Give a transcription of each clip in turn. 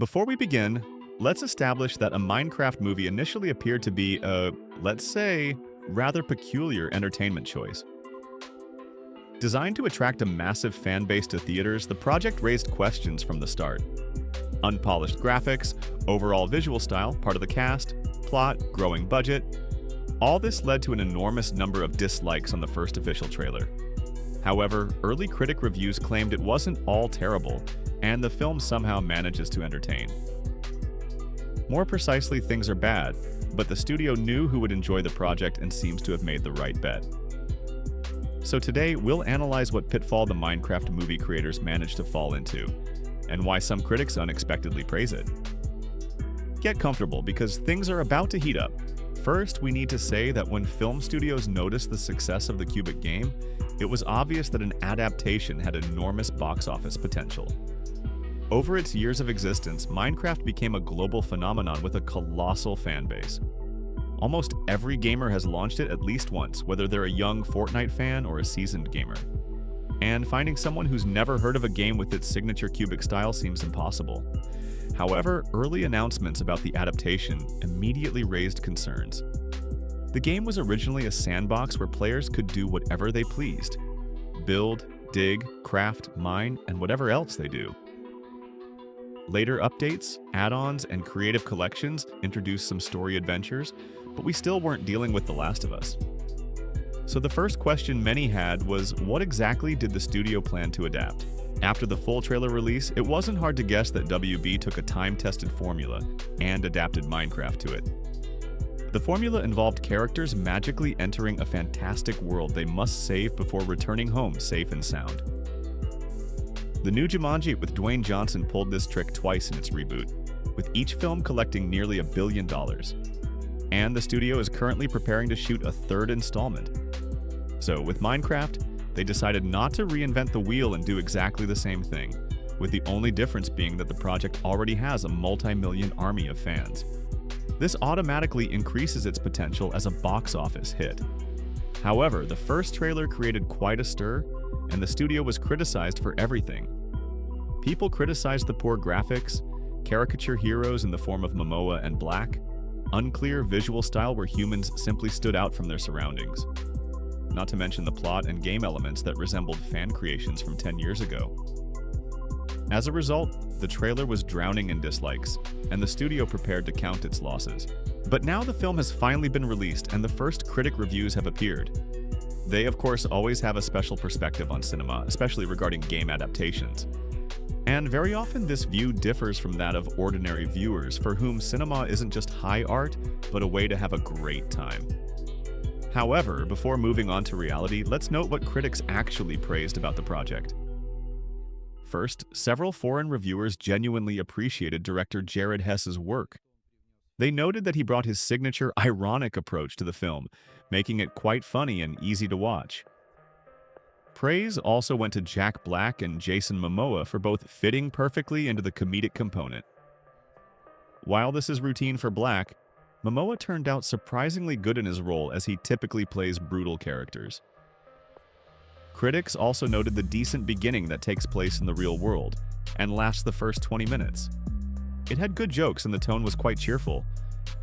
Before we begin, let's establish that a Minecraft movie initially appeared to be a, let's say, rather peculiar entertainment choice. Designed to attract a massive fan base to theaters, the project raised questions from the start. Unpolished graphics, overall visual style, part of the cast, plot, growing budget. All this led to an enormous number of dislikes on the first official trailer. However, early critic reviews claimed it wasn't all terrible, and the film somehow manages to entertain. More precisely, things are bad, but the studio knew who would enjoy the project and seems to have made the right bet. So today, we'll analyze what pitfall the Minecraft movie creators managed to fall into, and why some critics unexpectedly praise it. Get comfortable, because things are about to heat up. First, we need to say that when film studios noticed the success of the Cubic game, it was obvious that an adaptation had enormous box office potential. Over its years of existence, Minecraft became a global phenomenon with a colossal fan base. Almost every gamer has launched it at least once, whether they're a young Fortnite fan or a seasoned gamer. And finding someone who's never heard of a game with its signature cubic style seems impossible. However, early announcements about the adaptation immediately raised concerns. The game was originally a sandbox where players could do whatever they pleased: build, dig, craft, mine, and whatever else they do. Later updates, add-ons, and creative collections introduced some story adventures, but we still weren't dealing with The Last of Us. So the first question many had was, what exactly did the studio plan to adapt? After the full trailer release, it wasn't hard to guess that WB took a time-tested formula and adapted Minecraft to it. The formula involved characters magically entering a fantastic world they must save before returning home safe and sound. The new Jumanji with Dwayne Johnson pulled this trick twice in its reboot, with each film collecting nearly $1 billion. And the studio is currently preparing to shoot a third installment. So with Minecraft, they decided not to reinvent the wheel and do exactly the same thing, with the only difference being that the project already has a multi-million army of fans. This automatically increases its potential as a box office hit. However, the first trailer created quite a stir, and the studio was criticized for everything. People criticized the poor graphics, caricature heroes in the form of Momoa and Black, unclear visual style where humans simply stood out from their surroundings. Not to mention the plot and game elements that resembled fan creations from 10 years ago. As a result, the trailer was drowning in dislikes, and the studio prepared to count its losses. But now the film has finally been released, and the first critic reviews have appeared. They, of course, always have a special perspective on cinema, especially regarding game adaptations. And very often this view differs from that of ordinary viewers, for whom cinema isn't just high art, but a way to have a great time. However, before moving on to reality, let's note what critics actually praised about the project. First, several foreign reviewers genuinely appreciated director Jared Hess's work. They noted that he brought his signature ironic approach to the film, making it quite funny and easy to watch. Praise also went to Jack Black and Jason Momoa for both fitting perfectly into the comedic component. While this is routine for Black, Momoa turned out surprisingly good in his role, as he typically plays brutal characters. Critics also noted the decent beginning that takes place in the real world, and lasts the first 20 minutes. It had good jokes and the tone was quite cheerful.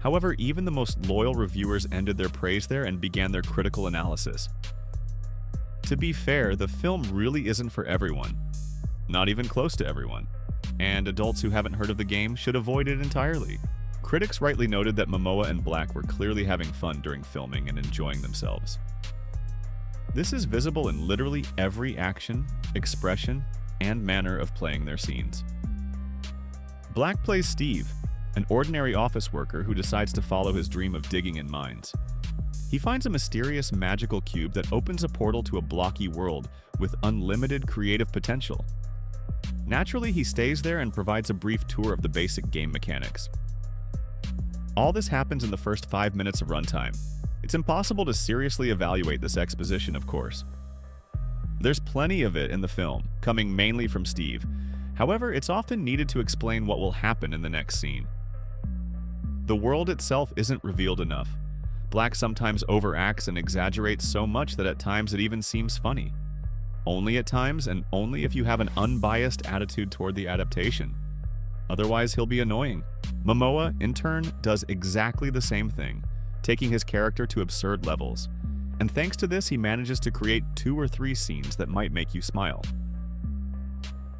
However, even the most loyal reviewers ended their praise there and began their critical analysis. To be fair, the film really isn't for everyone. Not even close to everyone. And adults who haven't heard of the game should avoid it entirely. Critics rightly noted that Momoa and Black were clearly having fun during filming and enjoying themselves. This is visible in literally every action, expression, and manner of playing their scenes. Black plays Steve, an ordinary office worker who decides to follow his dream of digging in mines. He finds a mysterious magical cube that opens a portal to a blocky world with unlimited creative potential. Naturally, he stays there and provides a brief tour of the basic game mechanics. All this happens in the first 5 minutes of runtime. It's impossible to seriously evaluate this exposition, of course. There's plenty of it in the film, coming mainly from Steve. However, it's often needed to explain what will happen in the next scene. The world itself isn't revealed enough. Black sometimes overacts and exaggerates so much that at times it even seems funny. Only at times, and only if you have an unbiased attitude toward the adaptation. otherwise he'll be annoying. Momoa, in turn, does exactly the same thing, taking his character to absurd levels. And thanks to this, he manages to create 2 or 3 scenes that might make you smile.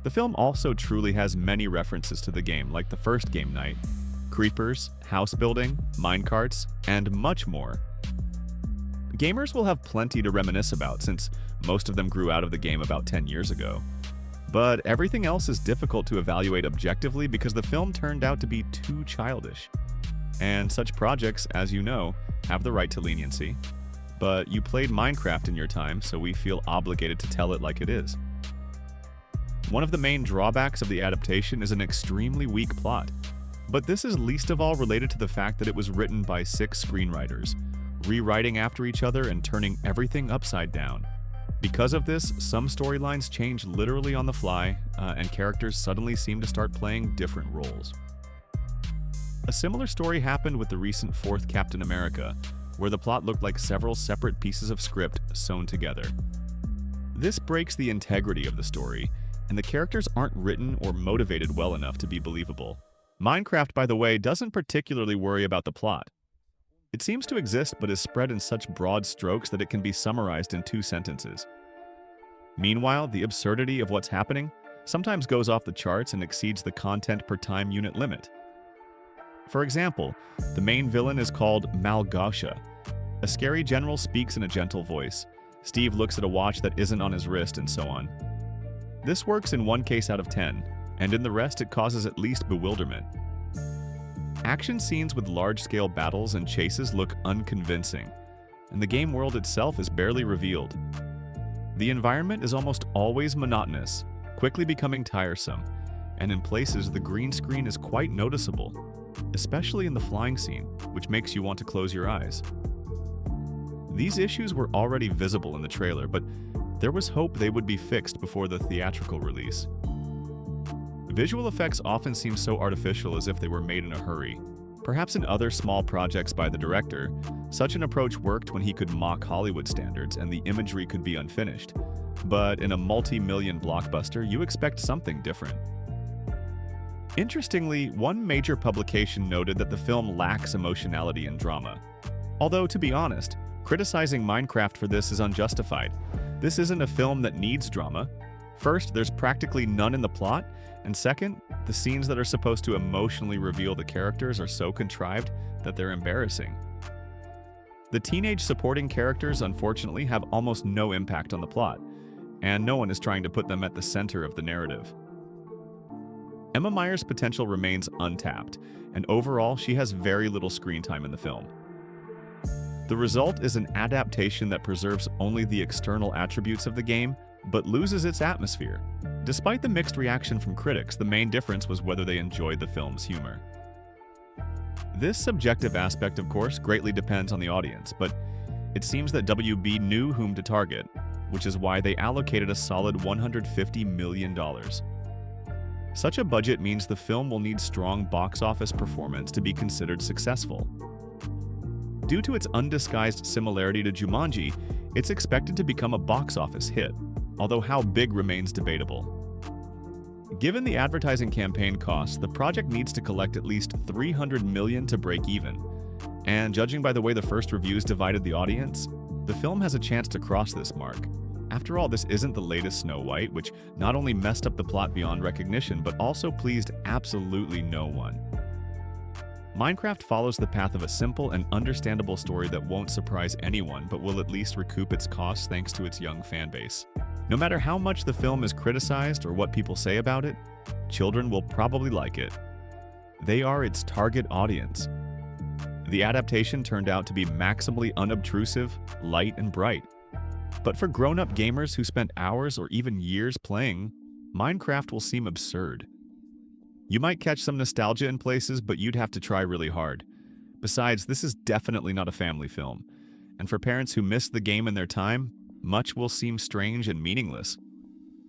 The film also truly has many references to the game, like the first game night, creepers, house building, minecarts, and much more. Gamers will have plenty to reminisce about since most of them grew out of the game about 10 years ago. But everything else is difficult to evaluate objectively because the film turned out to be too childish. And such projects, as you know, have the right to leniency. But you played Minecraft in your time, so we feel obligated to tell it like it is. One of the main drawbacks of the adaptation is an extremely weak plot. But this is least of all related to the fact that it was written by 6 screenwriters, rewriting after each other and turning everything upside down. Because of this, some storylines change literally on the fly, and characters suddenly seem to start playing different roles. A similar story happened with the recent 4th Captain America, where the plot looked like several separate pieces of script sewn together. This breaks the integrity of the story, and the characters aren't written or motivated well enough to be believable. Minecraft, by the way, doesn't particularly worry about the plot. It seems to exist but is spread in such broad strokes that it can be summarized in 2 sentences. Meanwhile, the absurdity of what's happening sometimes goes off the charts and exceeds the content per time unit limit. For example, the main villain is called Malgasha. A scary general speaks in a gentle voice. Steve looks at a watch that isn't on his wrist, and so on. This works in 1 case out of 10, and in the rest it causes at least bewilderment. Action scenes with large-scale battles and chases look unconvincing, and the game world itself is barely revealed. The environment is almost always monotonous, quickly becoming tiresome, and in places the green screen is quite noticeable, especially in the flying scene, which makes you want to close your eyes. These issues were already visible in the trailer, but there was hope they would be fixed before the theatrical release. Visual effects often seem so artificial, as if they were made in a hurry. Perhaps in other small projects by the director, such an approach worked when he could mock Hollywood standards and the imagery could be unfinished. But in a multi-million blockbuster, you expect something different. Interestingly, one major publication noted that the film lacks emotionality and drama. Although, to be honest, criticizing Minecraft for this is unjustified. This isn't a film that needs drama. First, there's practically none in the plot, and second, the scenes that are supposed to emotionally reveal the characters are so contrived that they're embarrassing. The teenage supporting characters, unfortunately, have almost no impact on the plot, and no one is trying to put them at the center of the narrative. Emma Myers' potential remains untapped, and overall, she has very little screen time in the film. The result is an adaptation that preserves only the external attributes of the game, but loses its atmosphere. Despite the mixed reaction from critics, the main difference was whether they enjoyed the film's humor. This subjective aspect, of course, greatly depends on the audience, but it seems that WB knew whom to target, which is why they allocated a solid $150 million. Such a budget means the film will need strong box office performance to be considered successful. Due to its undisguised similarity to Jumanji, it's expected to become a box office hit, although how big remains debatable. Given the advertising campaign costs, the project needs to collect at least $300 million to break even. And judging by the way the first reviews divided the audience, the film has a chance to cross this mark. After all, this isn't the latest Snow White, which not only messed up the plot beyond recognition, but also pleased absolutely no one. Minecraft follows the path of a simple and understandable story that won't surprise anyone, but will at least recoup its costs thanks to its young fanbase. No matter how much the film is criticized or what people say about it, children will probably like it. They are its target audience. The adaptation turned out to be maximally unobtrusive, light, and bright. But for grown-up gamers who spent hours or even years playing, Minecraft will seem absurd. You might catch some nostalgia in places, but you'd have to try really hard. Besides, this is definitely not a family film. And for parents who missed the game in their time, much will seem strange and meaningless.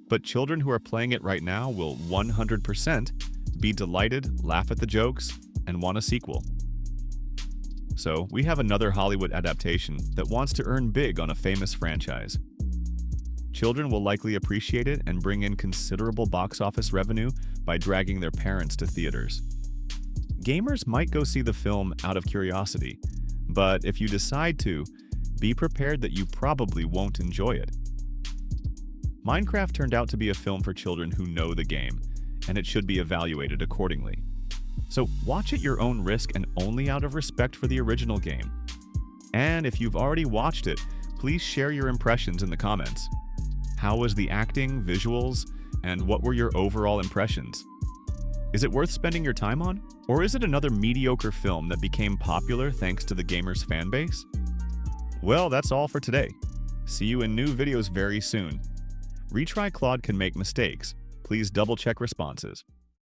But children who are playing it right now will 100% be delighted, laugh at the jokes, and want a sequel. So, we have another Hollywood adaptation that wants to earn big on a famous franchise. Children will likely appreciate it and bring in considerable box office revenue by dragging their parents to theaters. Gamers might go see the film out of curiosity, but if you decide to, be prepared that you probably won't enjoy it. Minecraft turned out to be a film for children who know the game, and it should be evaluated accordingly. So watch at your own risk and only out of respect for the original game. And if you've already watched it, please share your impressions in the comments. How was the acting, visuals, and what were your overall impressions? Is it worth spending your time on? Or is it another mediocre film that became popular thanks to the gamer's fanbase? Well, that's all for today. See you in new videos very soon. Retry Claude can make mistakes. Please double-check responses.